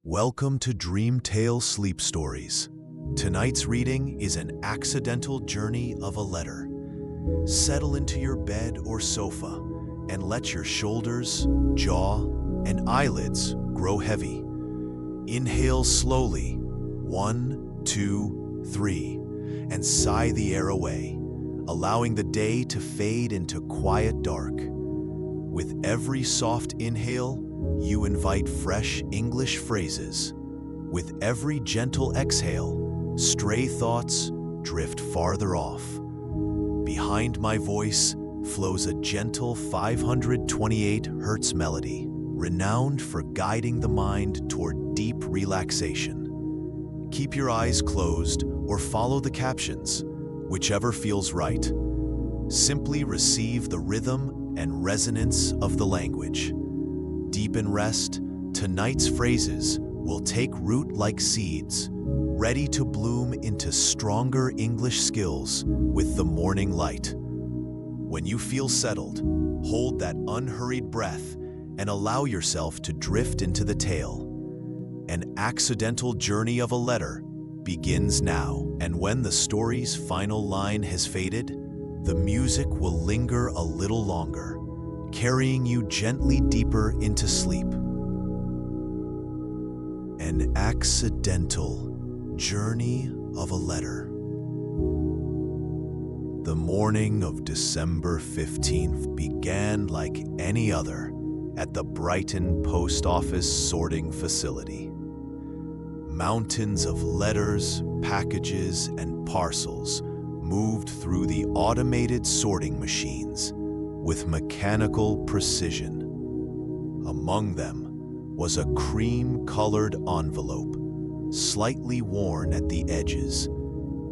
Welcome to Dream Tale Sleep Stories. Tonight's reading is an accidental journey of a letter. Settle into your bed or sofa and let your shoulders, jaw, and eyelids grow heavy. Inhale slowly, 1, 2, 3, and sigh the air away, allowing the day to fade into quiet dark. With every soft inhale, you invite fresh English phrases. With every gentle exhale, stray thoughts drift farther off. Behind my voice flows a gentle 528 Hz melody, renowned for guiding the mind toward deep relaxation. Keep your eyes closed or follow the captions, whichever feels right. Simply receive the rhythm and resonance of the language. Deep in rest, tonight's phrases will take root like seeds, ready to bloom into stronger English skills with the morning light. When you feel settled, hold that unhurried breath and allow yourself to drift into the tale. An accidental journey of a letter begins now, and when the story's final line has faded, the music will linger a little longer, carrying you gently deeper into sleep. An accidental journey of a letter. The morning of December 15th began like any other at the Brighton post office sorting facility. Mountains of letters, packages, and parcels moved through the automated sorting machines with mechanical precision. Among them was a cream-colored envelope, slightly worn at the edges,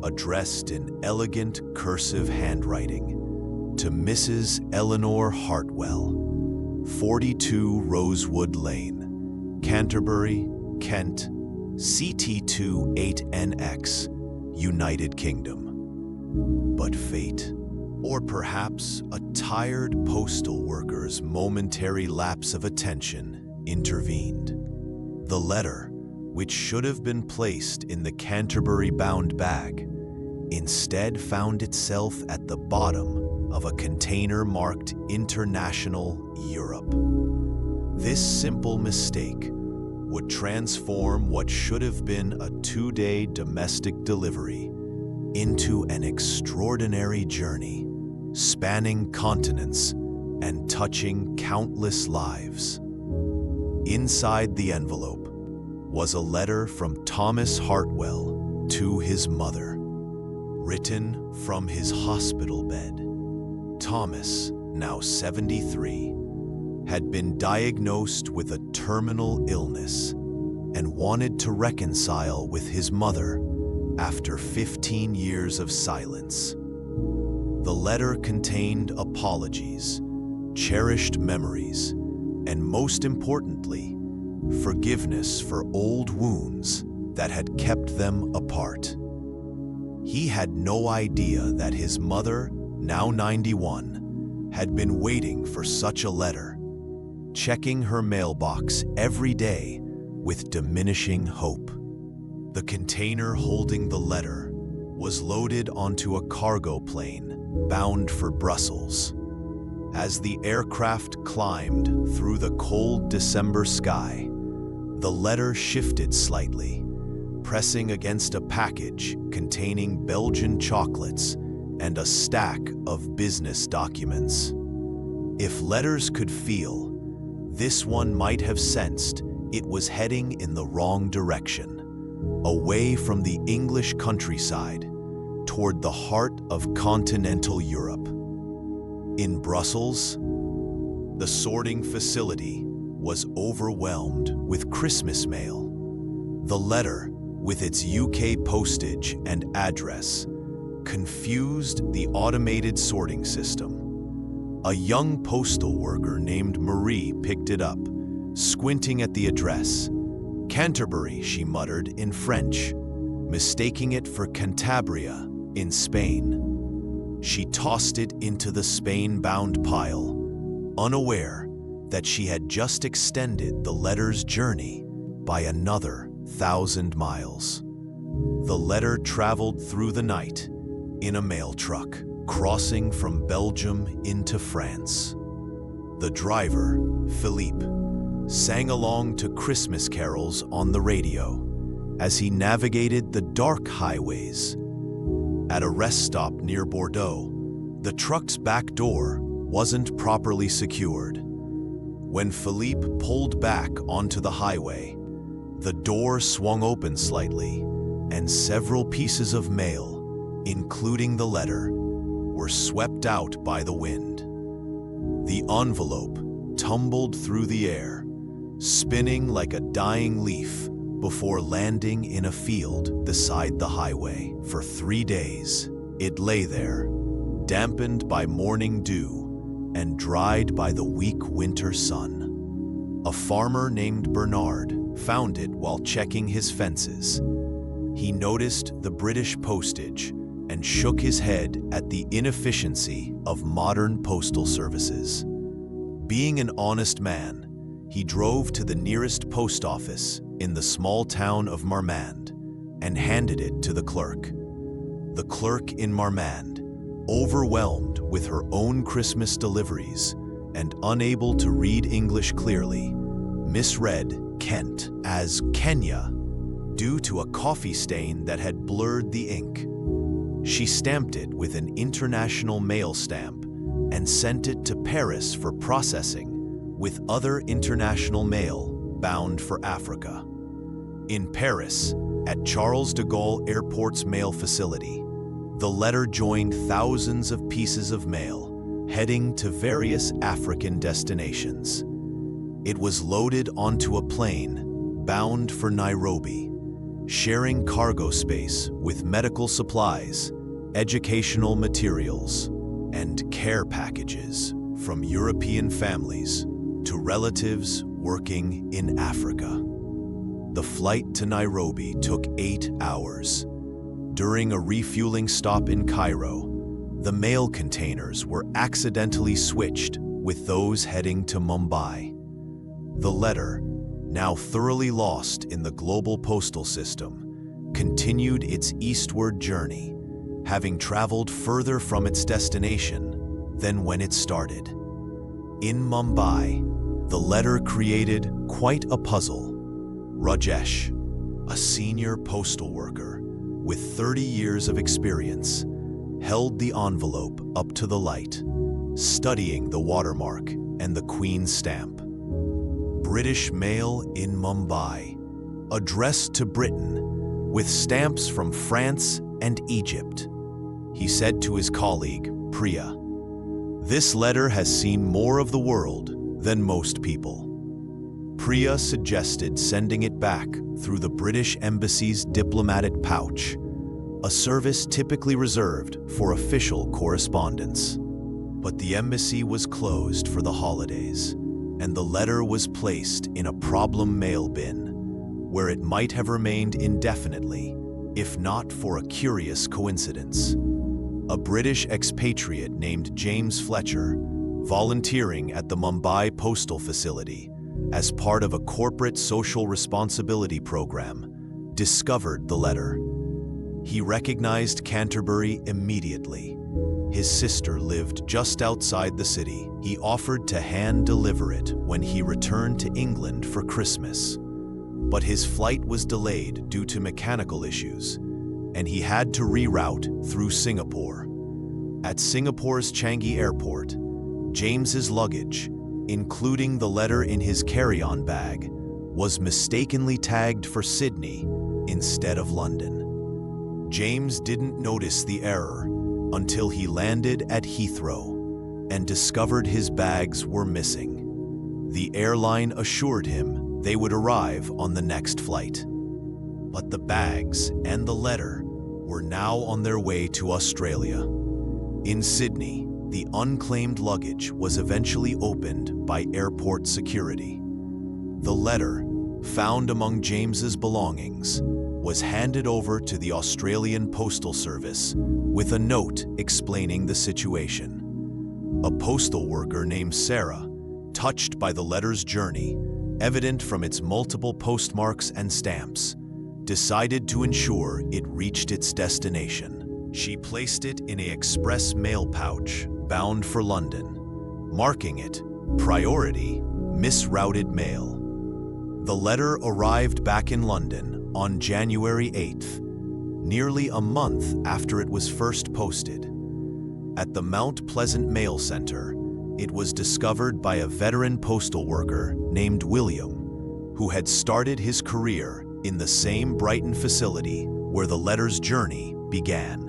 addressed in elegant cursive handwriting to Mrs. Eleanor Hartwell, 42 Rosewood Lane, Canterbury, Kent, CT2 8NX, United Kingdom. But fate, or perhaps a tired postal worker's momentary lapse of attention, intervened. The letter, which should have been placed in the Canterbury-bound bag, instead found itself at the bottom of a container marked International Europe. This simple mistake would transform what should have been a 2-day domestic delivery into an extraordinary journey, spanning continents and touching countless lives. Inside the envelope was a letter from Thomas Hartwell to his mother, written from his hospital bed. Thomas, now 73, had been diagnosed with a terminal illness and wanted to reconcile with his mother after 15 years of silence. The letter contained apologies, cherished memories, and most importantly, forgiveness for old wounds that had kept them apart. He had no idea that his mother, now 91, had been waiting for such a letter, checking her mailbox every day with diminishing hope. The container holding the letter was loaded onto a cargo plane bound for Brussels. As the aircraft climbed through the cold December sky, the letter shifted slightly, pressing against a package containing Belgian chocolates and a stack of business documents. If letters could feel, this one might have sensed it was heading in the wrong direction, away from the English countryside toward the heart of continental Europe. In Brussels, the sorting facility was overwhelmed with Christmas mail. The letter, with its UK postage and address, confused the automated sorting system. A young postal worker named Marie picked it up, squinting at the address. Canterbury, she muttered in French, mistaking it for Cantabria in Spain. She tossed it into the Spain-bound pile, unaware that she had just extended the letter's journey by another 1,000 miles. The letter traveled through the night in a mail truck, crossing from Belgium into France. The driver, Philippe, sang along to Christmas carols on the radio as he navigated the dark highways. At a rest stop near Bordeaux, the truck's back door wasn't properly secured. When Philippe pulled back onto the highway, the door swung open slightly, and several pieces of mail, including the letter, were swept out by the wind. The envelope tumbled through the air, spinning like a dying leaf before landing in a field beside the highway. For 3 days, it lay there, dampened by morning dew and dried by the weak winter sun. A farmer named Bernard found it while checking his fences. He noticed the British postage and shook his head at the inefficiency of modern postal services. Being an honest man, he drove to the nearest post office in the small town of Marmande and handed it to the clerk. The clerk in Marmande, overwhelmed with her own Christmas deliveries and unable to read English clearly, misread Kent as Kenya due to a coffee stain that had blurred the ink. She stamped it with an international mail stamp and sent it to Paris for processing with other international mail bound for Africa. In Paris, at Charles de Gaulle Airport's mail facility, the letter joined thousands of pieces of mail heading to various African destinations. It was loaded onto a plane bound for Nairobi, sharing cargo space with medical supplies, educational materials, and care packages from European families to relatives working in Africa. The flight to Nairobi took 8 hours. During a refueling stop in Cairo, the mail containers were accidentally switched with those heading to Mumbai. The letter, now thoroughly lost in the global postal system, continued its eastward journey, having traveled further from its destination than when it started. In Mumbai, the letter created quite a puzzle. Rajesh, a senior postal worker with 30 years of experience, held the envelope up to the light, studying the watermark and the Queen's stamp. British mail in Mumbai, addressed to Britain, with stamps from France and Egypt. He said to his colleague, Priya, "This letter has seen more of the world than most people." Priya suggested sending it back through the British Embassy's diplomatic pouch, a service typically reserved for official correspondence. But the embassy was closed for the holidays, and the letter was placed in a problem mail bin, where it might have remained indefinitely, if not for a curious coincidence. A British expatriate named James Fletcher, volunteering at the Mumbai postal facility as part of a corporate social responsibility program, discovered the letter. He recognized Canterbury immediately. His sister lived just outside the city. He offered to hand deliver it when he returned to England for Christmas. But his flight was delayed due to mechanical issues, and he had to reroute through Singapore. At Singapore's Changi Airport, James's luggage, including the letter in his carry-on bag, was mistakenly tagged for Sydney instead of London. James didn't notice the error until he landed at Heathrow and discovered his bags were missing. The airline assured him they would arrive on the next flight. But the bags and the letter were now on their way to Australia. In Sydney, the unclaimed luggage was eventually opened by airport security. The letter, found among James's belongings, was handed over to the Australian Postal Service with a note explaining the situation. A postal worker named Sarah, touched by the letter's journey, evident from its multiple postmarks and stamps, decided to ensure it reached its destination. She placed it in an express mail pouch bound for London, marking it Priority Misrouted Mail. The letter arrived back in London on January 8th, nearly a month after it was first posted. At the Mount Pleasant Mail Center, it was discovered by a veteran postal worker named William, who had started his career in the same Brighton facility where the letter's journey began.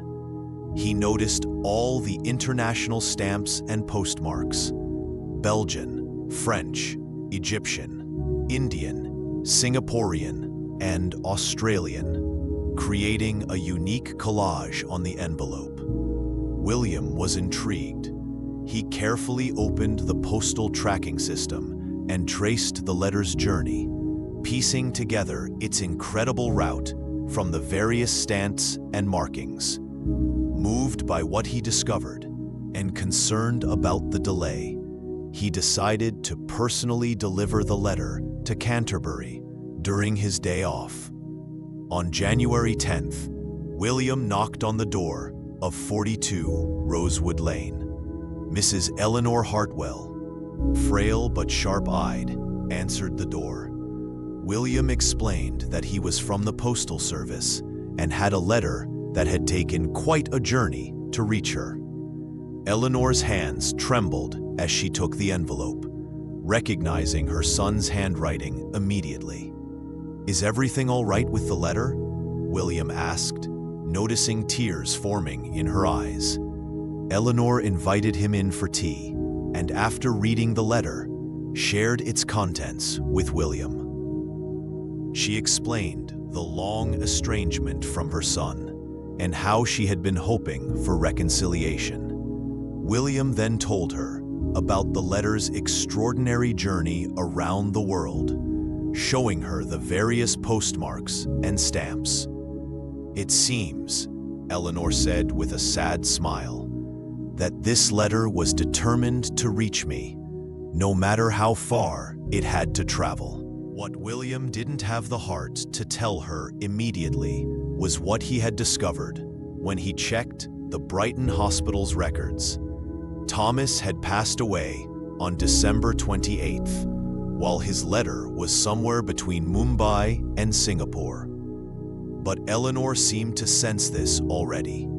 He noticed all the international stamps and postmarks: Belgian, French, Egyptian, Indian, Singaporean, and Australian, creating a unique collage on the envelope. William was intrigued. He carefully opened the postal tracking system and traced the letter's journey, piecing together its incredible route from the various stamps and markings. Moved by what he discovered and concerned about the delay, he decided to personally deliver the letter to Canterbury during his day off. On January 10th, William knocked on the door of 42 Rosewood Lane. Mrs. Eleanor Hartwell, frail but sharp-eyed, answered the door. William explained that he was from the Postal Service and had a letter that had taken quite a journey to reach her. Eleanor's hands trembled as she took the envelope, recognizing her son's handwriting immediately. "Is everything all right with the letter?" William asked, noticing tears forming in her eyes. Eleanor invited him in for tea, and after reading the letter, shared its contents with William. She explained the long estrangement from her son and how she had been hoping for reconciliation. William then told her about the letter's extraordinary journey around the world, showing her the various postmarks and stamps. "It seems," Eleanor said with a sad smile, "that this letter was determined to reach me, no matter how far it had to travel." What William didn't have the heart to tell her immediately was what he had discovered when he checked the Brighton Hospital's records. Thomas had passed away on December 28th, while his letter was somewhere between Mumbai and Singapore. But Eleanor seemed to sense this already.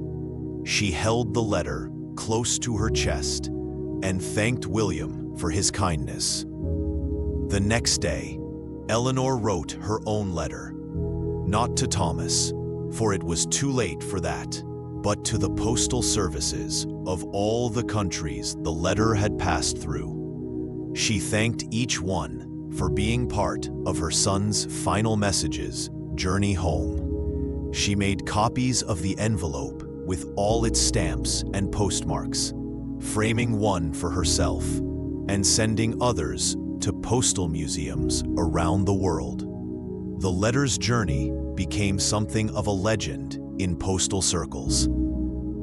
She held the letter close to her chest and thanked William for his kindness. The next day, Eleanor wrote her own letter, not to Thomas, for it was too late for that, but to the postal services of all the countries the letter had passed through. She thanked each one for being part of her son's final message's journey home. She made copies of the envelope with all its stamps and postmarks, framing one for herself and sending others to postal museums around the world. The letter's journey became something of a legend in postal circles.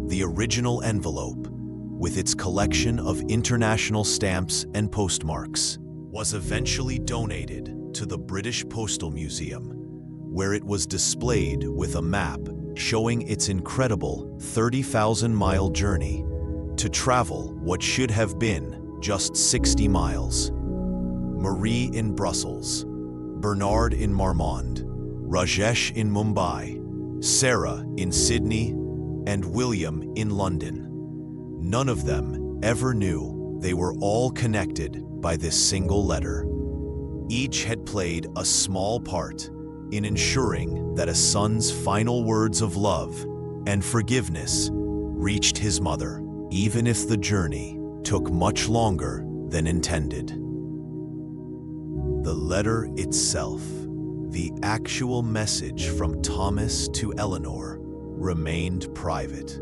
The original envelope, with its collection of international stamps and postmarks, was eventually donated to the British Postal Museum, where it was displayed with a map showing its incredible 30,000-mile journey to travel what should have been just 60 miles. Marie in Brussels, Bernard in Marmande, Rajesh in Mumbai, Sarah in Sydney, and William in London. None of them ever knew they were all connected by this single letter. Each had played a small part in ensuring that a son's final words of love and forgiveness reached his mother, even if the journey took much longer than intended. The letter itself, the actual message from Thomas to Eleanor, remained private.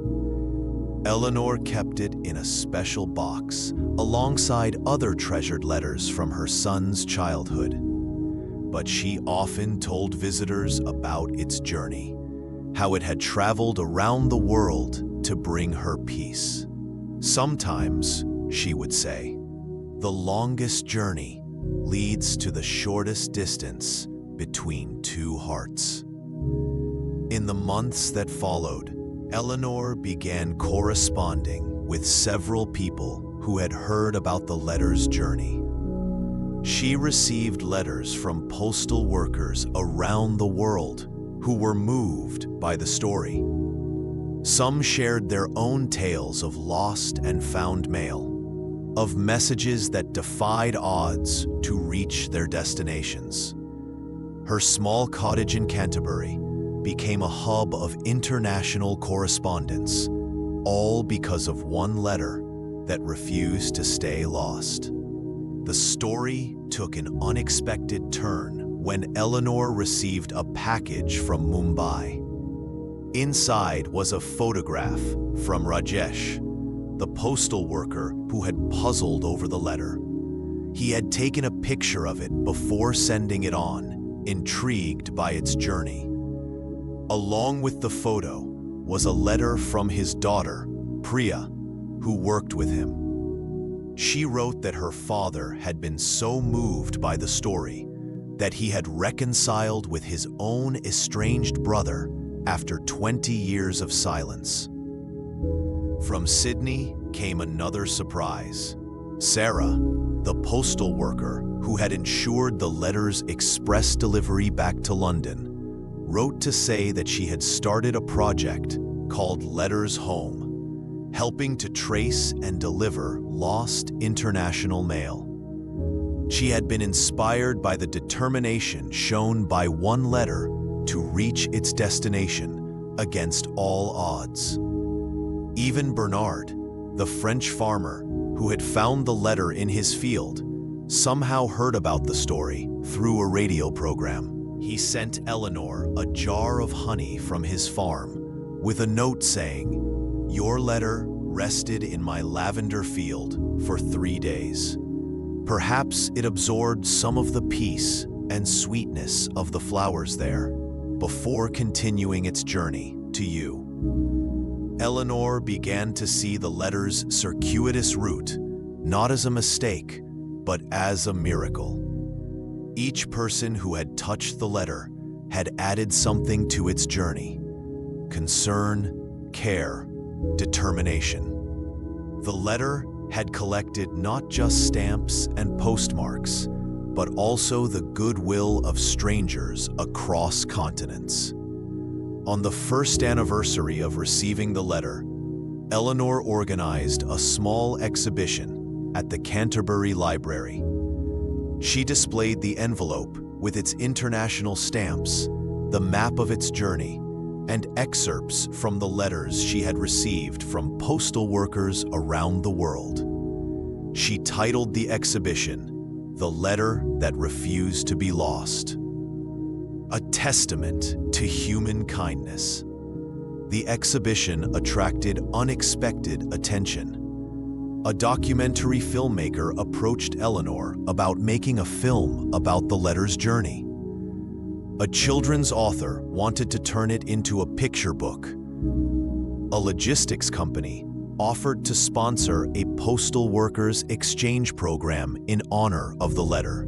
Eleanor kept it in a special box alongside other treasured letters from her son's childhood. But she often told visitors about its journey, how it had traveled around the world to bring her peace. Sometimes, she would say, the longest journey leads to the shortest distance between two hearts. In the months that followed, Eleanor began corresponding with several people who had heard about the letter's journey. She received letters from postal workers around the world who were moved by the story. Some shared their own tales of lost and found mail, of messages that defied odds to reach their destinations. Her small cottage in Canterbury became a hub of international correspondence, all because of one letter that refused to stay lost. The story took an unexpected turn when Eleanor received a package from Mumbai. Inside was a photograph from Rajesh, the postal worker who had puzzled over the letter. He had taken a picture of it before sending it on, intrigued by its journey. Along with the photo was a letter from his daughter, Priya, who worked with him. She wrote that her father had been so moved by the story that he had reconciled with his own estranged brother after 20 years of silence. From Sydney came another surprise. Sarah, the postal worker who had ensured the letter's express delivery back to London, wrote to say that she had started a project called Letters Home, helping to trace and deliver lost international mail. She had been inspired by the determination shown by one letter to reach its destination against all odds. Even Bernard, the French farmer who had found the letter in his field, somehow heard about the story through a radio program. He sent Eleanor a jar of honey from his farm with a note saying, "Your letter rested in my lavender field for 3 days. Perhaps it absorbed some of the peace and sweetness of the flowers there before continuing its journey to you." Eleanor began to see the letter's circuitous route not as a mistake, but as a miracle. Each person who had touched the letter had added something to its journey: concern, care, determination. The letter had collected not just stamps and postmarks, but also the goodwill of strangers across continents. On the first anniversary of receiving the letter, Eleanor organized a small exhibition at the Canterbury Library. She displayed the envelope with its international stamps, the map of its journey, and excerpts from the letters she had received from postal workers around the world. She titled the exhibition, "The Letter That Refused to Be Lost," a testament to human kindness. The exhibition attracted unexpected attention. A documentary filmmaker approached Eleanor about making a film about the letter's journey. A children's author wanted to turn it into a picture book. A logistics company offered to sponsor a postal workers' exchange program in honor of the letter.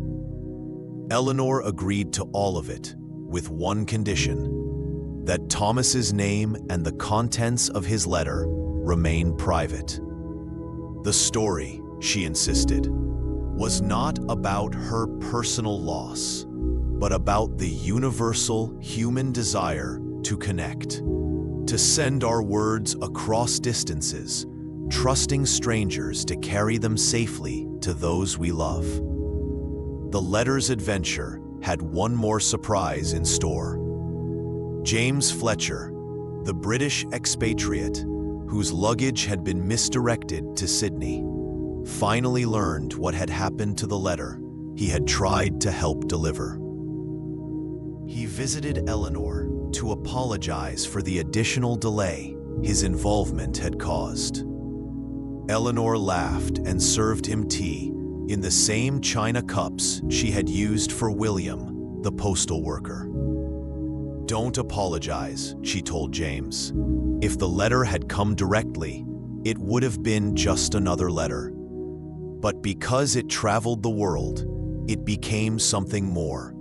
Eleanor agreed to all of it, with one condition: that Thomas's name and the contents of his letter remain private. The story, she insisted, was not about her personal loss, but about the universal human desire to connect, to send our words across distances, trusting strangers to carry them safely to those we love. The letter's adventure had one more surprise in store. James Fletcher, the British expatriate whose luggage had been misdirected to Sydney, finally learned what had happened to the letter he had tried to help deliver. He visited Eleanor to apologize for the additional delay his involvement had caused. Eleanor laughed and served him tea in the same china cups she had used for William, the postal worker. "Don't apologize," she told James. "If the letter had come directly, it would have been just another letter. But because it traveled the world, it became something more.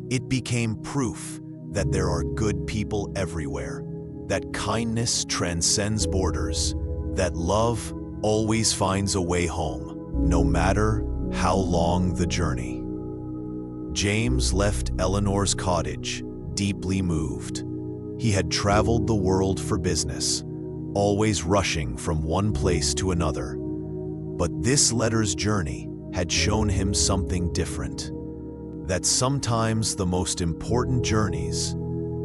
It became proof that there are good people everywhere, that kindness transcends borders, that love always finds a way home, no matter how long the journey. James left Eleanor's cottage, deeply moved. He had traveled the world for business, always rushing from one place to another. But this letter's journey had shown him something different. That sometimes the most important journeys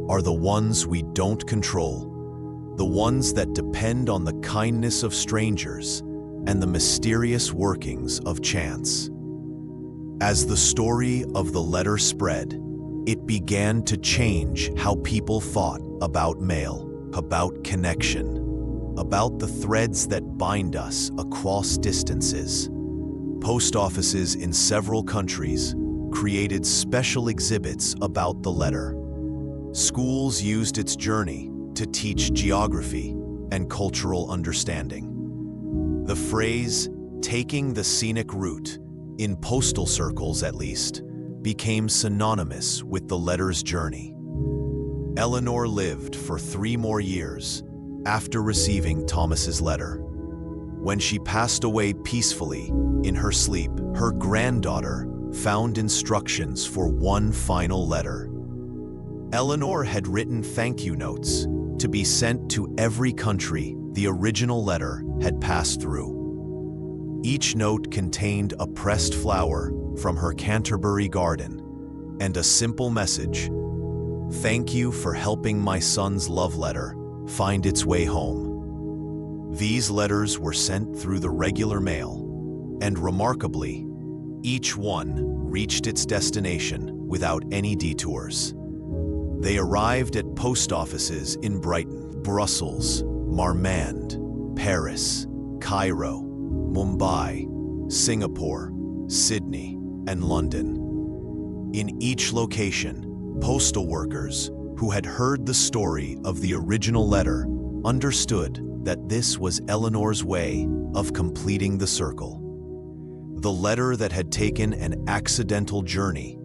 are the ones we don't control, the ones that depend on the kindness of strangers and the mysterious workings of chance. As the story of the letter spread, it began to change how people thought about mail, about connection, about the threads that bind us across distances. Post offices in several countries created special exhibits about the letter. Schools used its journey to teach geography and cultural understanding. The phrase, "taking the scenic route," in postal circles at least, became synonymous with the letter's journey. Eleanor lived for 3 more years after receiving Thomas's letter. When she passed away peacefully in her sleep, her granddaughter found instructions for one final letter. Eleanor had written thank you notes to be sent to every country the original letter had passed through. Each note contained a pressed flower from her Canterbury garden and a simple message: "Thank you for helping my son's love letter find its way home." These letters were sent through the regular mail, and remarkably, each one reached its destination without any detours. They arrived at post offices in Brighton, Brussels, Marmande, Paris, Cairo, Mumbai, Singapore, Sydney, and London. In each location, postal workers who had heard the story of the original letter understood that this was Eleanor's way of completing the circle. The letter that had taken an accidental journey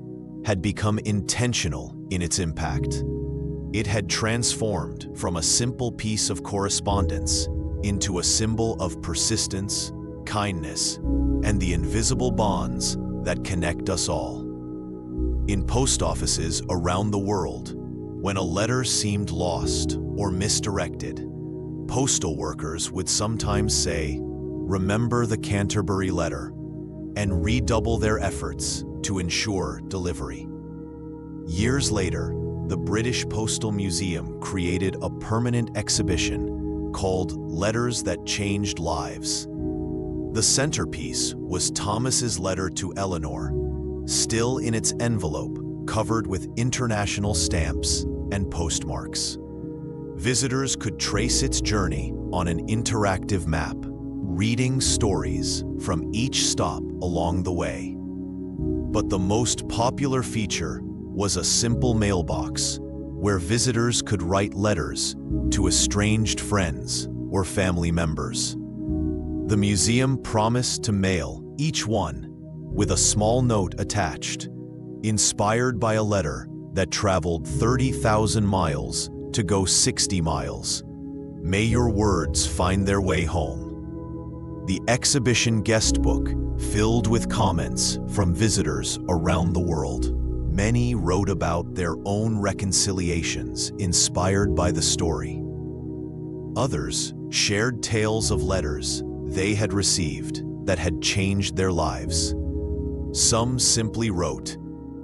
had become intentional in its impact. It had transformed from a simple piece of correspondence into a symbol of persistence, kindness, and the invisible bonds that connect us all. In post offices around the world, when a letter seemed lost or misdirected, postal workers would sometimes say, "Remember the Canterbury letter," and redouble their efforts to ensure delivery. Years later, the British Postal Museum created a permanent exhibition called Letters That Changed Lives. The centerpiece was Thomas's letter to Eleanor, still in its envelope, covered with international stamps and postmarks. Visitors could trace its journey on an interactive map, reading stories from each stop along the way. But the most popular feature was a simple mailbox where visitors could write letters to estranged friends or family members. The museum promised to mail each one with a small note attached, inspired by a letter that traveled 30,000 miles to go 60 miles. May your words find their way home. The exhibition guest book filled with comments from visitors around the world. Many wrote about their own reconciliations inspired by the story. Others shared tales of letters they had received that had changed their lives. Some simply wrote,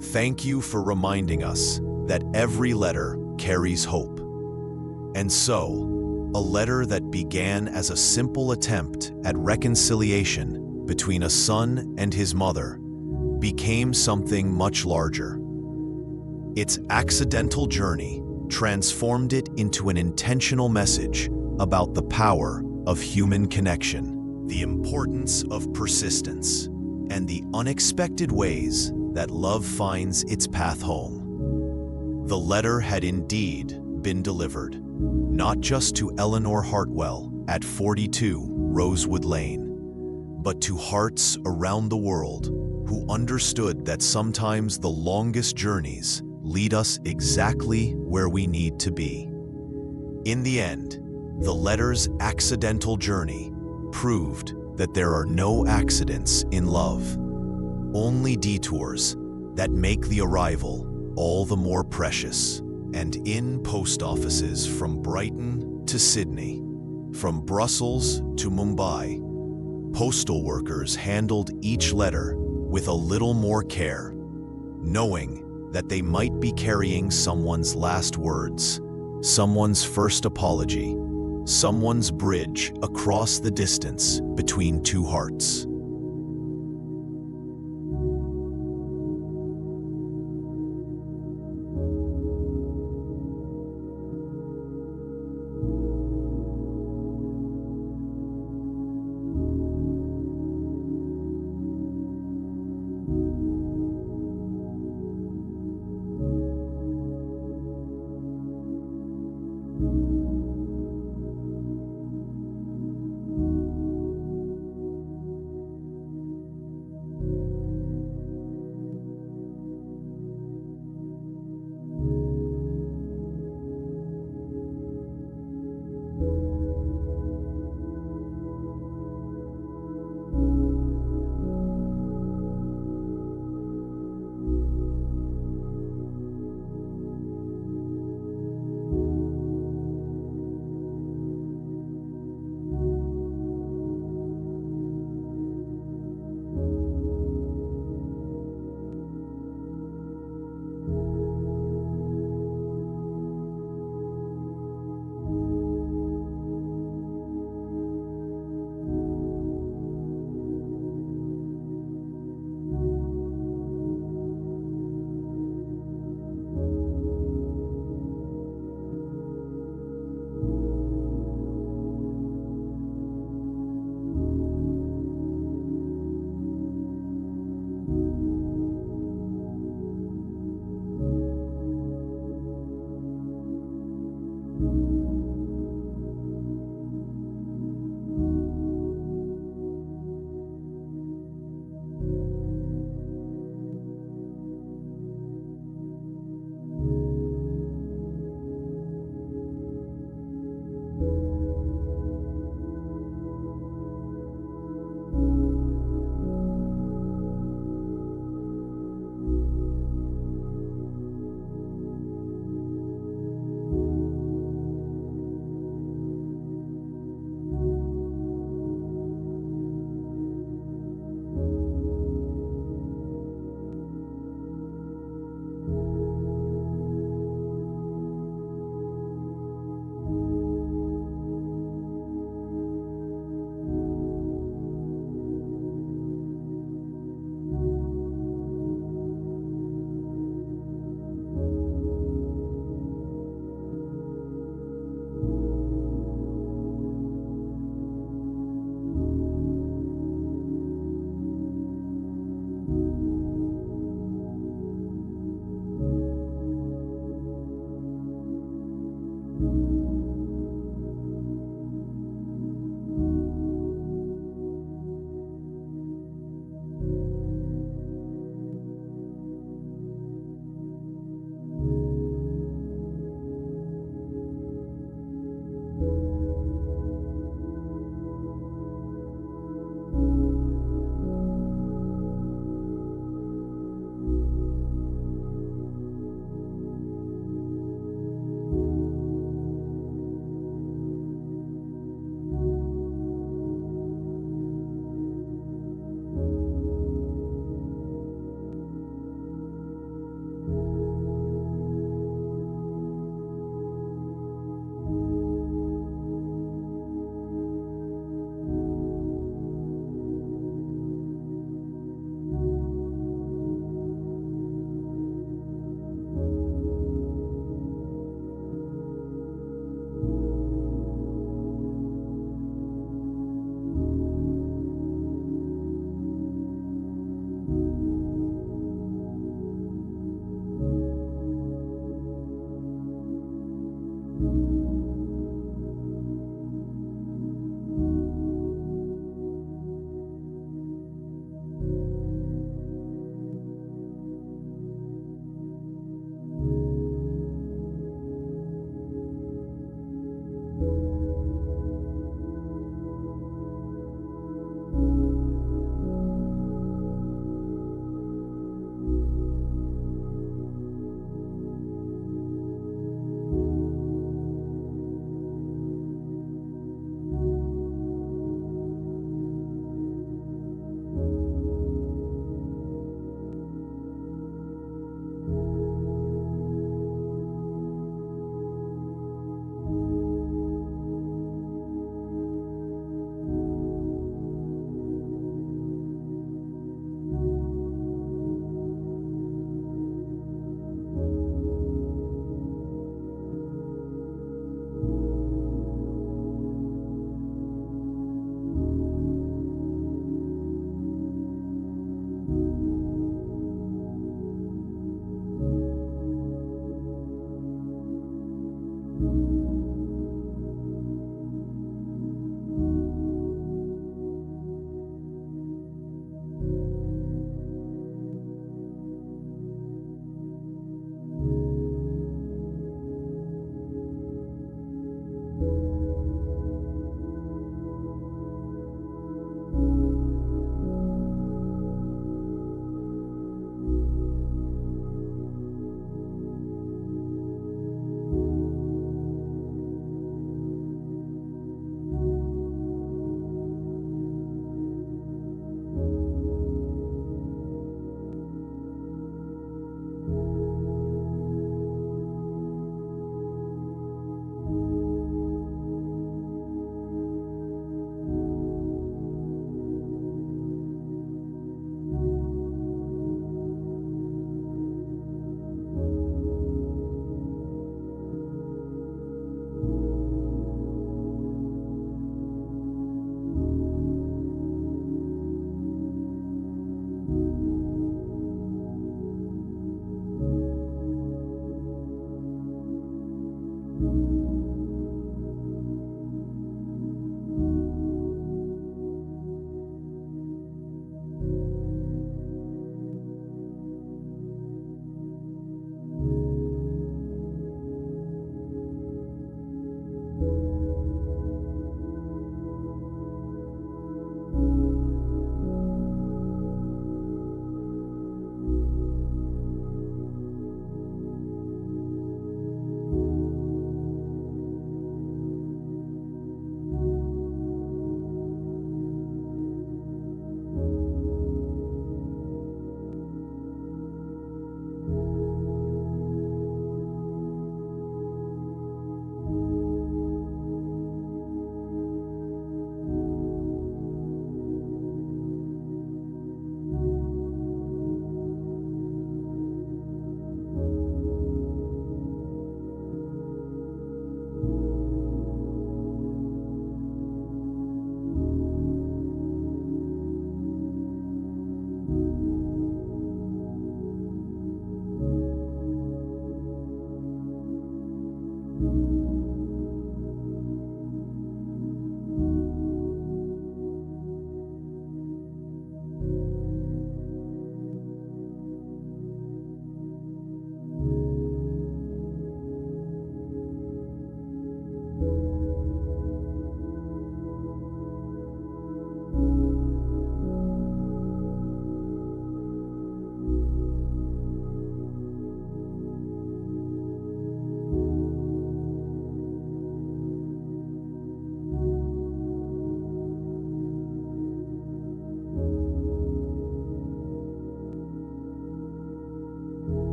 "Thank you for reminding us that every letter carries hope." And so, a letter that began as a simple attempt at reconciliation between a son and his mother became something much larger. Its accidental journey transformed it into an intentional message about the power of human connection, the importance of persistence, and the unexpected ways that love finds its path home. The letter had indeed been delivered, not just to Eleanor Hartwell at 42 Rosewood Lane, but to hearts around the world who understood that sometimes the longest journeys lead us exactly where we need to be. In the end, the letter's accidental journey proved that there are no accidents in love, only detours that make the arrival all the more precious. And in post offices from Brighton to Sydney, from Brussels to Mumbai, postal workers handled each letter with a little more care, knowing that they might be carrying someone's last words, someone's first apology, someone's bridge across the distance between two hearts.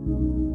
you